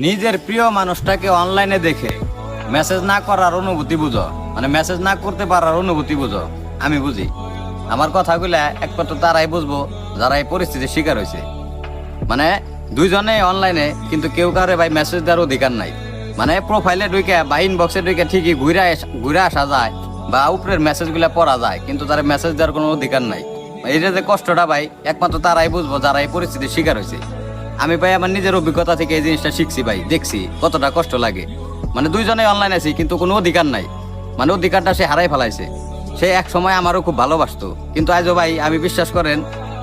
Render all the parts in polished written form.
নিজের প্রিয় মানুষটাকে অনলাইনে দেখে মেসেজ না করার অনুভূতি বুঝো, মানে মেসেজ না করতে পারার অনুভূতি বুঝো। আমি বুঝি। আমার কথাগুলা একমাত্র তারাই বুঝবো যারা এই পরিস্থিতির শিকার হয়েছে। মানে দুইজনে অনলাইনে, কিন্তু কেউ কারে ভাই মেসেজ দেওয়ার অধিকার নাই। মানে প্রোফাইলে ঢুকে বা ইনবক্সে ঢুকে ঠিকই ঘুরে আসা যায় বা উপরের মেসেজগুলা পড়া যায়, কিন্তু তারা মেসেজ দেওয়ার কোনো অধিকার নাই। এইটা যে কষ্টটা ভাই একমাত্র তারাই বুঝবো যারা এই পরিস্থিতির শিকার হয়েছে। আমি ভাই আমার নিজের অভিজ্ঞতা থেকে এই জিনিসটা শিখছি ভাই, দেখছি কতটা কষ্ট লাগে। মানে দুইজনে অনলাইন আছি কিন্তু কোনো অধিকার নাই, মানে অধিকারটা সে হারাই ফেলাইছে। সে এক সময় আমারও খুব ভালোবাসতো, কিন্তু আজও ভাই আমি বিশ্বাস করেন,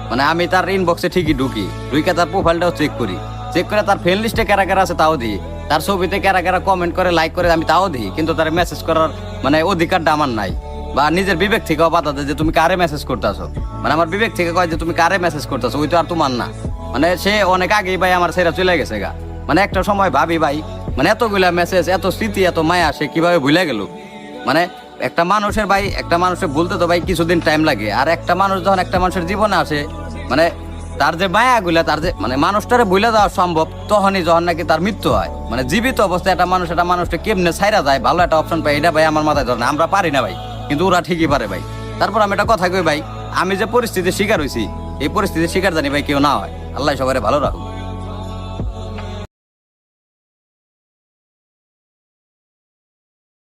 মানে আমি তার ইনবক্সে ঠিকই ঢুকে তার প্রোফাইলটাও চেক করে তার ফ্রেন্ড লিস্টে কারা কারা আছে তাও দিই, তার ছবিতে কারা কারা কমেন্ট করে লাইক করে আমি তাও দিই, কিন্তু তার মেসেজ করার মানে অধিকারটা আমার নাই। বা নিজের বিবেক থেকেও বাধা দেয় যে তুমি কারে মেসেজ করতেছো, মানে আমার বিবেক থেকে কয় যে তুমি কারে মেসেজ করতেছো, ওই তো আর তোমার না। মানে সে অনেক আগেই ভাই আমার ছেড়ে চলে গেছে গা। মানে একটা সময় ভাবি ভাই, মানে এতগুলা মেসেজ, এত স্মৃতি, এত মায়া সে কিভাবে ভুলে গেল। মানে একটা মানুষের ভাই, একটা মানুষের বলতে তো ভাই কিছুদিন টাইম লাগে। আর একটা মানুষ যখন একটা মানুষের জীবনে আসে, মানে তার যে মায়াগুলা, তার যে মানে মানুষটারে ভুলে যাওয়া সম্ভব তখনই যখন নাকি তার মৃত্যু হয়। মানে জীবিত অবস্থায় একটা মানুষটা কেমনে ছাইরা যায়, ভালো একটা অপশন পাই, এটা ভাই আমার মাথায় ধরে না। আমরা পারি না ভাই, কিন্তু ওরা ঠিকই পারে ভাই। তারপর আমি একটা কথা কই ভাই, আমি যে পরিস্থিতির শিকার হয়েছি, এই পরিস্থিতির শিকার জানি ভাই কেউ না হয়। আল্লাহ সবাই ভালো রাখুক।